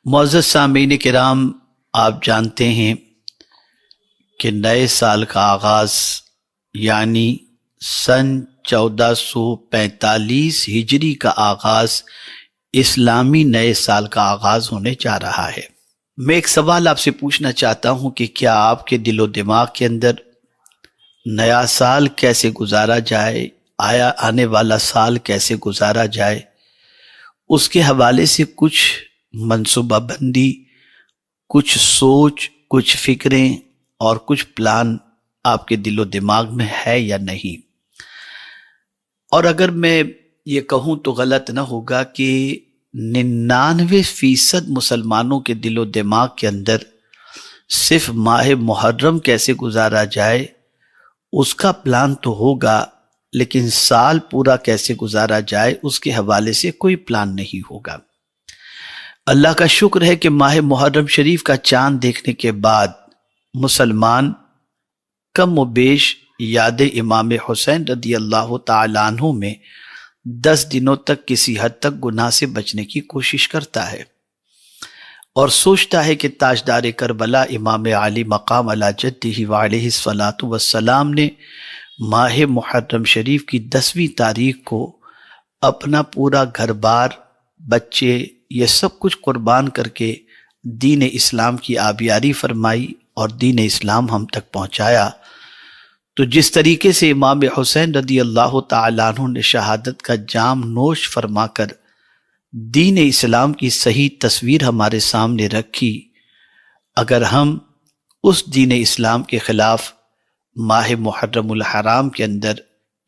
معزز سامعین کرام، آپ جانتے ہیں کہ نئے سال کا آغاز یعنی سن 1445 ہجری کا آغاز اسلامی نئے سال کا آغاز ہونے جا رہا ہے۔ میں ایک سوال آپ سے پوچھنا چاہتا ہوں کہ کیا آپ کے دل و دماغ کے اندر نیا سال کیسے گزارا جائے، آنے والا سال کیسے گزارا جائے، اس کے حوالے سے کچھ منصوبہ بندی، کچھ سوچ، کچھ فکریں اور کچھ پلان آپ کے دل و دماغ میں ہے یا نہیں؟ اور اگر میں یہ کہوں تو غلط نہ ہوگا کہ 99% مسلمانوں کے دل و دماغ کے اندر صرف ماہ محرم کیسے گزارا جائے اس کا پلان تو ہوگا، لیکن سال پورا کیسے گزارا جائے اس کے حوالے سے کوئی پلان نہیں ہوگا۔ اللہ کا شکر ہے کہ ماہ محرم شریف کا چاند دیکھنے کے بعد مسلمان کم و بیش یاد امام حسین رضی اللہ تعالیٰ عنہ میں 10 دنوں تک کسی حد تک گناہ سے بچنے کی کوشش کرتا ہے اور سوچتا ہے کہ تاجدار کربلا امام علی مقام علی جدہ وعلیہ الصلاۃ والسلام نے ماہ محرم شریف کی 10ویں تاریخ کو اپنا پورا گھر بار، بچے، یہ سب کچھ قربان کر کے دین اسلام کی آبیاری فرمائی اور دین اسلام ہم تک پہنچایا۔ تو جس طریقے سے امام حسین رضی اللہ تعالیٰ عنہ نے شہادت کا جام نوش فرما کر دین اسلام کی صحیح تصویر ہمارے سامنے رکھی، اگر ہم اس دین اسلام کے خلاف ماہ محرم الحرام کے اندر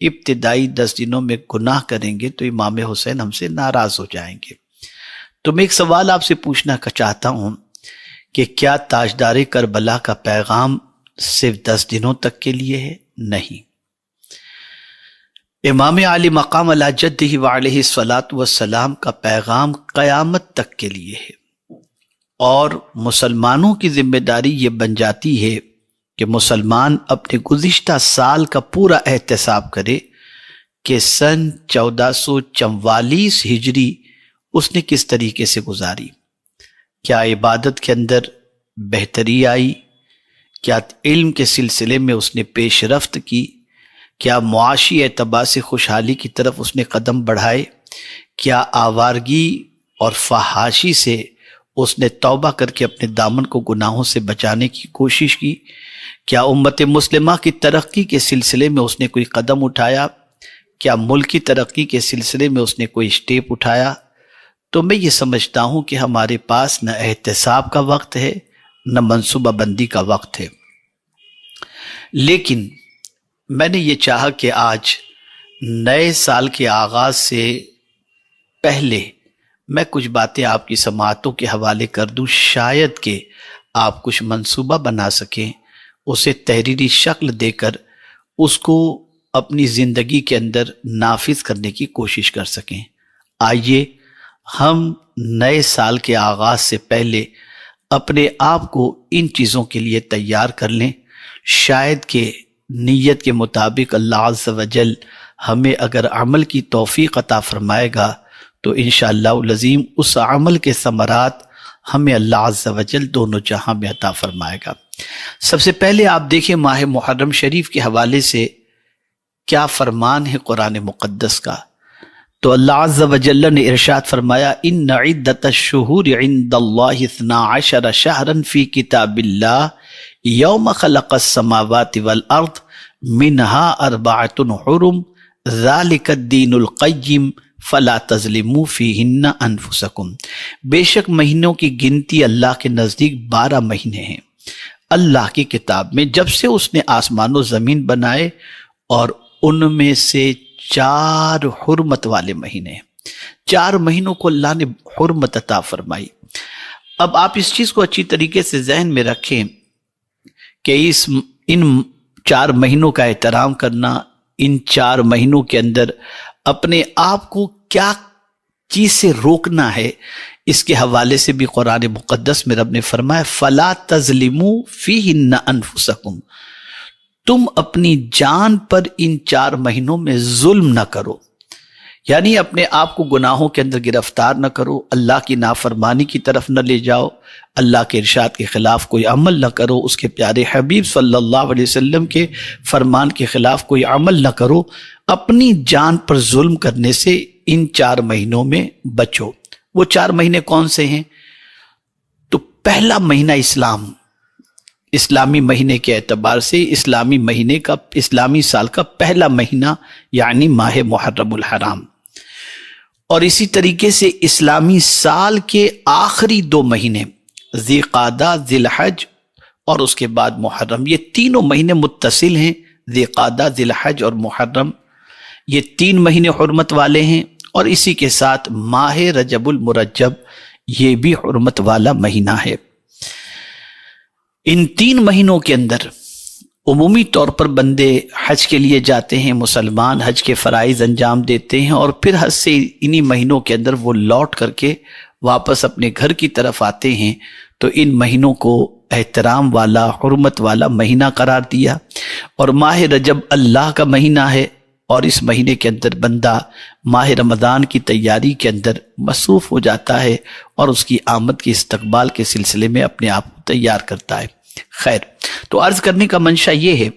ابتدائی 10 دنوں میں گناہ کریں گے تو امام حسین ہم سے ناراض ہو جائیں گے۔ تو میں ایک سوال آپ سے پوچھنا چاہتا ہوں کہ کیا تاجدار کربلا کا پیغام صرف 10 دنوں تک کے لیے ہے؟ نہیں، امام علی مقام علی جدہ وعلیہ الصلاۃ والسلام کا پیغام قیامت تک کے لیے ہے، اور مسلمانوں کی ذمہ داری یہ بن جاتی ہے کہ مسلمان اپنے گزشتہ سال کا پورا احتساب کرے کہ سن 1444 ہجری اس نے کس طریقے سے گزاری، کیا عبادت کے اندر بہتری آئی، کیا علم کے سلسلے میں اس نے پیش رفت کی، کیا معاشی اعتبار سے خوشحالی کی طرف اس نے قدم بڑھائے، کیا آوارگی اور فحاشی سے اس نے توبہ کر کے اپنے دامن کو گناہوں سے بچانے کی کوشش کی، کیا امت مسلمہ کی ترقی کے سلسلے میں اس نے کوئی قدم اٹھایا، کیا ملک کی ترقی کے سلسلے میں اس نے کوئی اسٹیپ اٹھایا؟ تو میں یہ سمجھتا ہوں کہ ہمارے پاس نہ احتساب کا وقت ہے نہ منصوبہ بندی کا وقت ہے۔ لیکن میں نے یہ چاہا کہ آج نئے سال کے آغاز سے پہلے میں کچھ باتیں آپ کی سماعتوں کے حوالے کر دوں، شاید کہ آپ کچھ منصوبہ بنا سکیں، اسے تحریری شکل دے کر اس کو اپنی زندگی کے اندر نافذ کرنے کی کوشش کر سکیں۔ آئیے ہم نئے سال کے آغاز سے پہلے اپنے آپ کو ان چیزوں کے لیے تیار کر لیں، شاید کہ نیت کے مطابق اللہ عز و جل ہمیں اگر عمل کی توفیق عطا فرمائے گا تو انشاءاللہ العظیم اس عمل کے ثمرات ہمیں اللہ عز و جل دونوں جہاں میں عطا فرمائے گا۔ سب سے پہلے آپ دیکھیں ماہ محرم شریف کے حوالے سے کیا فرمان ہے قرآن مقدس کا۔ تو اللہ عز و جل نے ارشاد فرمایا، ان عدت الشہور عند اللہ 12 شہرا فی کتاب اللہ یوم خلق السماوات والارض منها 4 حرم ذالک الدین القیم فلا تظلموا فیہن انفسکم۔ بے شک مہینوں کی گنتی اللہ کے نزدیک 12 مہینے ہیں اللہ کی کتاب میں، جب سے اس نے آسمان و زمین بنائے، اور ان میں سے 4 حرمت والے مہینے ہیں۔ 4 مہینوں کو اللہ نے حرمت عطا فرمائی۔ اب آپ اس چیز کو اچھی طریقے سے ذہن میں رکھیں کہ ان 4 مہینوں کا احترام کرنا، ان 4 مہینوں کے اندر اپنے آپ کو کیا چیز سے روکنا ہے، اس کے حوالے سے بھی قرآن مقدس میں رب نے فرمایا فَلَا تَظْلِمُوا فِيهِنَّ أَنفُسَكُمْ، تم اپنی جان پر ان 4 مہینوں میں ظلم نہ کرو۔ یعنی اپنے آپ کو گناہوں کے اندر گرفتار نہ کرو، اللہ کی نافرمانی کی طرف نہ لے جاؤ، اللہ کے ارشاد کے خلاف کوئی عمل نہ کرو، اس کے پیارے حبیب صلی اللہ علیہ وسلم کے فرمان کے خلاف کوئی عمل نہ کرو، اپنی جان پر ظلم کرنے سے ان 4 مہینوں میں بچو۔ وہ 4 مہینے کون سے ہیں؟ تو پہلا مہینہ اسلامی مہینے کے اعتبار سے اسلامی سال کا پہلا مہینہ یعنی ماہ محرم الحرام، اور اسی طریقے سے اسلامی سال کے آخری 2 مہینے ذی قعدہ، ذی الحج اور اس کے بعد محرم، یہ تینوں مہینے متصل ہیں۔ ذی قعدہ، ذی الحج اور محرم، یہ 3 مہینے حرمت والے ہیں، اور اسی کے ساتھ ماہ رجب المرجب یہ بھی حرمت والا مہینہ ہے۔ ان 3 مہینوں کے اندر عمومی طور پر بندے حج کے لیے جاتے ہیں، مسلمان حج کے فرائض انجام دیتے ہیں، اور پھر حج سے انہی مہینوں کے اندر وہ لوٹ کر کے واپس اپنے گھر کی طرف آتے ہیں۔ تو ان مہینوں کو احترام والا، حرمت والا مہینہ قرار دیا، اور ماہ رجب اللہ کا مہینہ ہے، اور اس مہینے کے اندر بندہ ماہ رمضان کی تیاری کے اندر مصروف ہو جاتا ہے، اور اس کی آمد کے استقبال کے سلسلے میں اپنے آپ کو تیار کرتا ہے۔ خیر، تو عرض کرنے کا منشا یہ ہے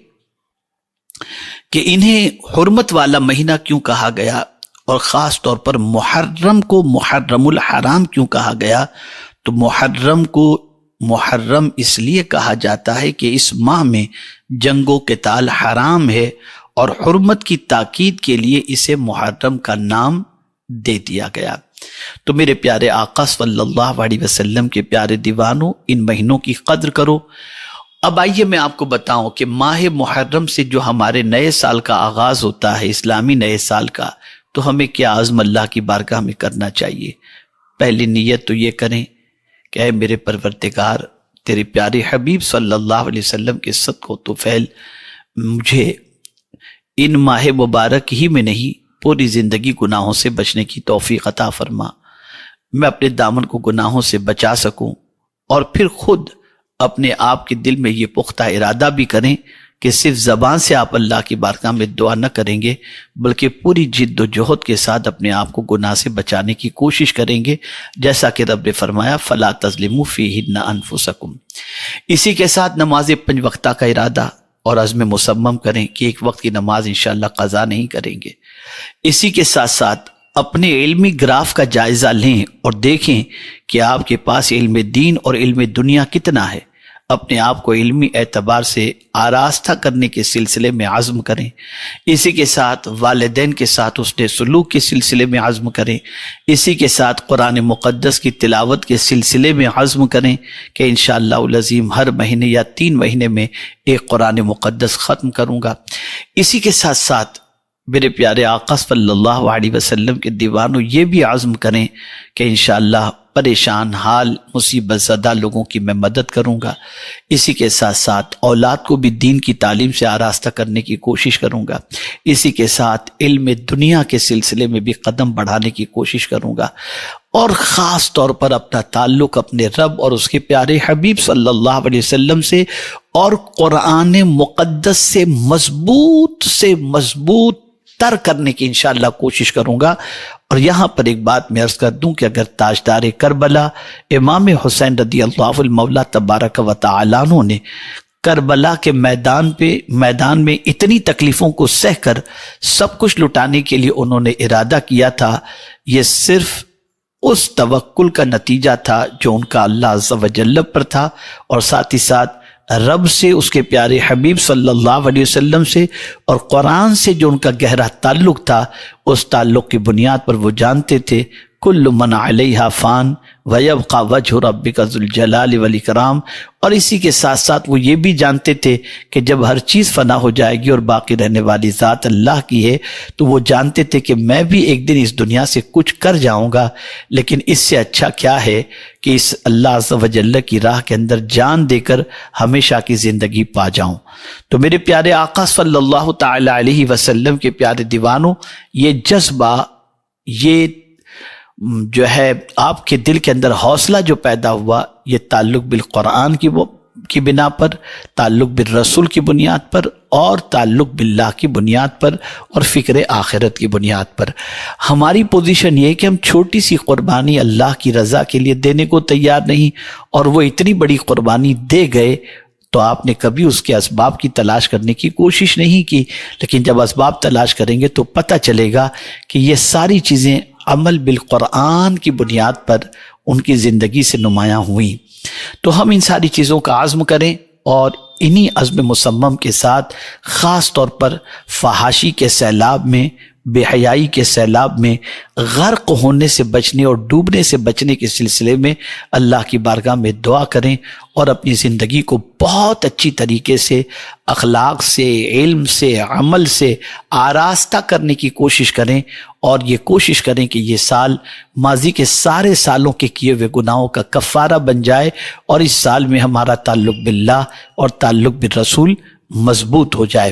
کہ انہیں حرمت والا مہینہ کیوں کہا گیا، اور خاص طور پر محرم کو محرم الحرام کیوں کہا گیا؟ تو محرم کو محرم اس لیے کہا جاتا ہے کہ اس ماہ میں جنگ و قتال حرام ہے، اور حرمت کی تاکید کے لیے اسے محرم کا نام دے دیا گیا۔ تو میرے پیارے آقا صلی اللہ علیہ وسلم کے پیارے دیوانوں، ان مہینوں کی قدر کرو۔ اب آئیے میں آپ کو بتاؤں کہ ماہ محرم سے جو ہمارے نئے سال کا آغاز ہوتا ہے، اسلامی نئے سال کا، تو ہمیں کیا عزم اللہ کی بارگاہ میں کرنا چاہیے؟ پہلی نیت تو یہ کریں کہ اے میرے پروردگار، تیرے پیارے حبیب صلی اللہ علیہ وسلم کے صدقہ و طفیل مجھے ان ماہ مبارک ہی میں نہیں، پوری زندگی گناہوں سے بچنے کی توفیق عطا فرما، میں اپنے دامن کو گناہوں سے بچا سکوں، اور پھر خود اپنے آپ کے دل میں یہ پختہ ارادہ بھی کریں کہ صرف زبان سے آپ اللہ کی بارگاہ میں دعا نہ کریں گے، بلکہ پوری جد و جہد کے ساتھ اپنے آپ کو گناہ سے بچانے کی کوشش کریں گے، جیسا کہ رب نے فرمایا فَلَا تَظْلِمُوا فِيهِنَّ أَنفُسَكُمْ۔ اسی کے ساتھ نماز 5 وقتہ کا ارادہ اور عزم مصمم کریں کہ 1 وقت کی نماز انشاءاللہ قضا نہیں کریں گے۔ اسی کے ساتھ ساتھ اپنے علمی گراف کا جائزہ لیں اور دیکھیں کہ آپ کے پاس علم دین اور علم دنیا کتنا ہے۔ اپنے آپ کو علمی اعتبار سے آراستہ کرنے کے سلسلے میں عزم کریں۔ اسی کے ساتھ والدین کے ساتھ حسن سلوک کے سلسلے میں عزم کریں۔ اسی کے ساتھ قرآن مقدس کی تلاوت کے سلسلے میں عزم کریں کہ انشاءاللہ العظیم ہر مہینے یا 3 مہینے میں ایک قرآن مقدس ختم کروں گا۔ اسی کے ساتھ ساتھ میرے پیارے آقا صلی اللہ علیہ وسلم کے دیوانوں یہ بھی عزم کریں کہ انشاءاللہ پریشان حال مصیبت زدہ لوگوں کی میں مدد کروں گا۔ اسی کے ساتھ ساتھ اولاد کو بھی دین کی تعلیم سے آراستہ کرنے کی کوشش کروں گا۔ اسی کے ساتھ علم دنیا کے سلسلے میں بھی قدم بڑھانے کی کوشش کروں گا، اور خاص طور پر اپنا تعلق اپنے رب اور اس کے پیارے حبیب صلی اللہ علیہ وسلم سے اور قرآن مقدس سے مضبوط تر کرنے کی انشاءاللہ کوشش کروں گا۔ اور یہاں پر ایک بات میں عرض کر دوں کہ اگر تاجدار کربلا امام حسین رضی اللہ المولا تبارک و تعالی عنہ نے کربلا کے میدان میں اتنی تکلیفوں کو سہ کر سب کچھ لٹانے کے لیے انہوں نے ارادہ کیا تھا، یہ صرف اس توکل کا نتیجہ تھا جو ان کا اللہ عز و جل پر تھا، اور ساتھ ہی ساتھ رب سے، اس کے پیارے حبیب صلی اللہ علیہ وسلم سے اور قرآن سے جو ان کا گہرا تعلق تھا، اس تعلق کی بنیاد پر وہ جانتے تھے کل من علیہا فان ویبقى وجہ ربک ذو الجلال والاکرام۔ اور اسی کے ساتھ ساتھ وہ یہ بھی جانتے تھے کہ جب ہر چیز فنا ہو جائے گی اور باقی رہنے والی ذات اللہ کی ہے، تو وہ جانتے تھے کہ میں بھی ایک دن اس دنیا سے کچھ کر جاؤں گا، لیکن اس سے اچھا کیا ہے کہ اس اللہ عز و جل کی راہ کے اندر جان دے کر ہمیشہ کی زندگی پا جاؤں۔ تو میرے پیارے آقا صلی اللہ تعالی علیہ وسلم کے پیارے دیوانوں، یہ جذبہ، یہ جو ہے آپ کے دل کے اندر حوصلہ جو پیدا ہوا، یہ تعلق بالقرآن کی بنا پر، تعلق بالرسول کی بنیاد پر اور تعلق باللہ کی بنیاد پر اور فکر آخرت کی بنیاد پر۔ ہماری پوزیشن یہ ہے کہ ہم چھوٹی سی قربانی اللہ کی رضا کے لیے دینے کو تیار نہیں، اور وہ اتنی بڑی قربانی دے گئے تو آپ نے کبھی اس کے اسباب کی تلاش کرنے کی کوشش نہیں کی، لیکن جب اسباب تلاش کریں گے تو پتہ چلے گا کہ یہ ساری چیزیں عمل بالقرآن کی بنیاد پر ان کی زندگی سے نمایاں ہوئیں۔ تو ہم ان ساری چیزوں کا عزم کریں، اور انہی عزم مصمم کے ساتھ خاص طور پر فحاشی کے سیلاب میں، بے حیائی کے سیلاب میں غرق ہونے سے بچنے اور ڈوبنے سے بچنے کے سلسلے میں اللہ کی بارگاہ میں دعا کریں، اور اپنی زندگی کو بہت اچھی طریقے سے اخلاق سے، علم سے، عمل سے آراستہ کرنے کی کوشش کریں، اور یہ کوشش کریں کہ یہ سال ماضی کے سارے سالوں کے کیے ہوئے گناہوں کا کفارہ بن جائے، اور اس سال میں ہمارا تعلق باللہ اور تعلق بالرسول مضبوط ہو جائے۔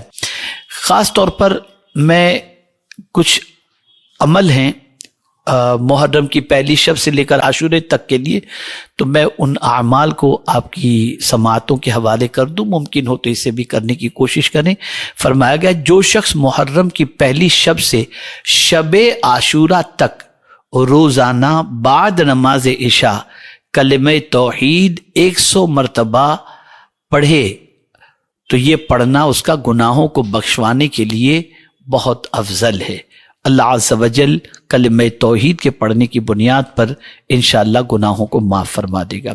خاص طور پر میں کچھ عمل ہیں محرم کی پہلی شب سے لے کر عاشورے تک کے لیے، تو میں ان اعمال کو آپ کی سماعتوں کے حوالے کر دوں، ممکن ہو تو اسے بھی کرنے کی کوشش کریں۔ فرمایا گیا جو شخص محرم کی پہلی شب سے شب عاشورہ تک روزانہ بعد نماز عشاء کلمہ توحید 100 مرتبہ پڑھے تو یہ پڑھنا اس کا گناہوں کو بخشوانے کے لیے بہت افضل ہے۔ اللہ عز و جل کلمہ توحید کے پڑھنے کی بنیاد پر انشاءاللہ گناہوں کو معاف فرما دے گا۔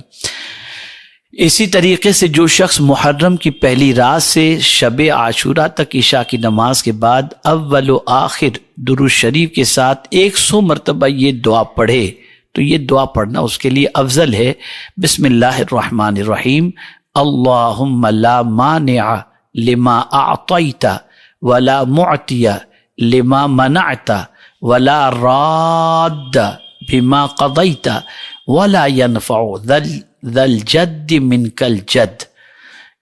اسی طریقے سے جو شخص محرم کی پہلی رات سے شب عاشورہ تک عشاء کی نماز کے بعد اول و آخر درود شریف کے ساتھ 100 مرتبہ یہ دعا پڑھے تو یہ دعا پڑھنا اس کے لیے افضل ہے۔ بسم اللہ الرحمن الرحیم، اللہم لا مانع لما اعطیت ولا معطی لما منعت ولا راد بما قضیت ولا ينفع ذا الجد منک الجد۔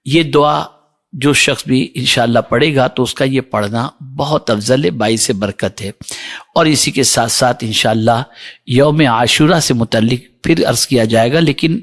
یہ دعا جو شخص بھی انشاءاللہ پڑھے گا تو اس کا یہ پڑھنا بہت افضل ہے، باعث برکت ہے۔ اور اسی کے ساتھ ساتھ انشاءاللہ یوم عاشورہ سے متعلق پھر عرض کیا جائے گا، لیکن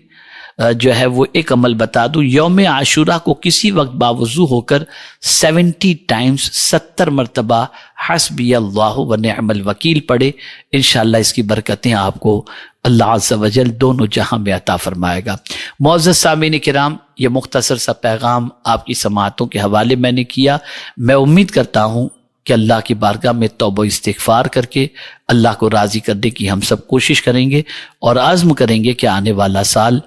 جو ہے وہ ایک عمل بتا دوں، یوم عاشورہ کو کسی وقت باوضو ہو کر 70 ٹائمز 70 مرتبہ حسبی اللہ و نعم الوکیل پڑھے، انشاءاللہ اس کی برکتیں آپ کو اللہ عز و جل دونوں جہاں میں عطا فرمائے گا۔ معزز سامعین کرام، یہ مختصر سا پیغام آپ کی سماعتوں کے حوالے میں نے کیا۔ میں امید کرتا ہوں کہ اللہ کی بارگاہ میں توبہ استغفار کر کے اللہ کو راضی کرنے کی ہم سب کوشش کریں گے، اور عزم کریں گے کہ آنے والا سال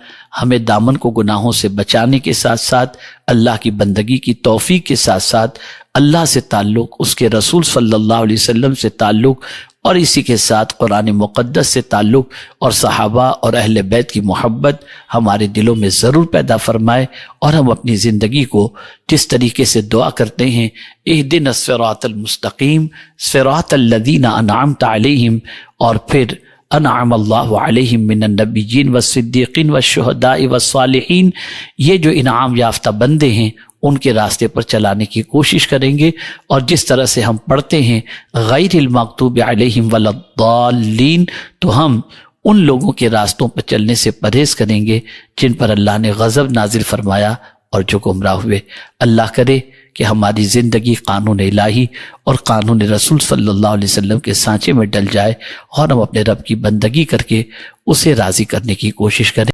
ہمیں دامن کو گناہوں سے بچانے کے ساتھ ساتھ اللہ کی بندگی کی توفیق کے ساتھ ساتھ اللہ سے تعلق، اس کے رسول صلی اللہ علیہ وسلم سے تعلق، اور اسی کے ساتھ قرآن مقدس سے تعلق اور صحابہ اور اہل بیت کی محبت ہمارے دلوں میں ضرور پیدا فرمائے، اور ہم اپنی زندگی کو جس طریقے سے دعا کرتے ہیں اہدنا الصراط المستقیم صراط الذین انعمت علیہم، اور پھر انعم اللہ علیہم من النبیین والصدیقین والشہداء والصالحین، یہ جو انعام یافتہ بندے ہیں ان کے راستے پر چلانے کی کوشش کریں گے، اور جس طرح سے ہم پڑھتے ہیں غیر المغضوب علیہم ولا الضالین، تو ہم ان لوگوں کے راستوں پر چلنے سے پرہیز کریں گے جن پر اللہ نے غضب نازل فرمایا اور جو گمراہ ہوئے۔ اللہ کرے کہ ہماری زندگی قانون الہی اور قانون رسول صلی اللہ علیہ وسلم کے سانچے میں ڈل جائے، اور ہم اپنے رب کی بندگی کر کے اسے راضی کرنے کی کوشش کریں۔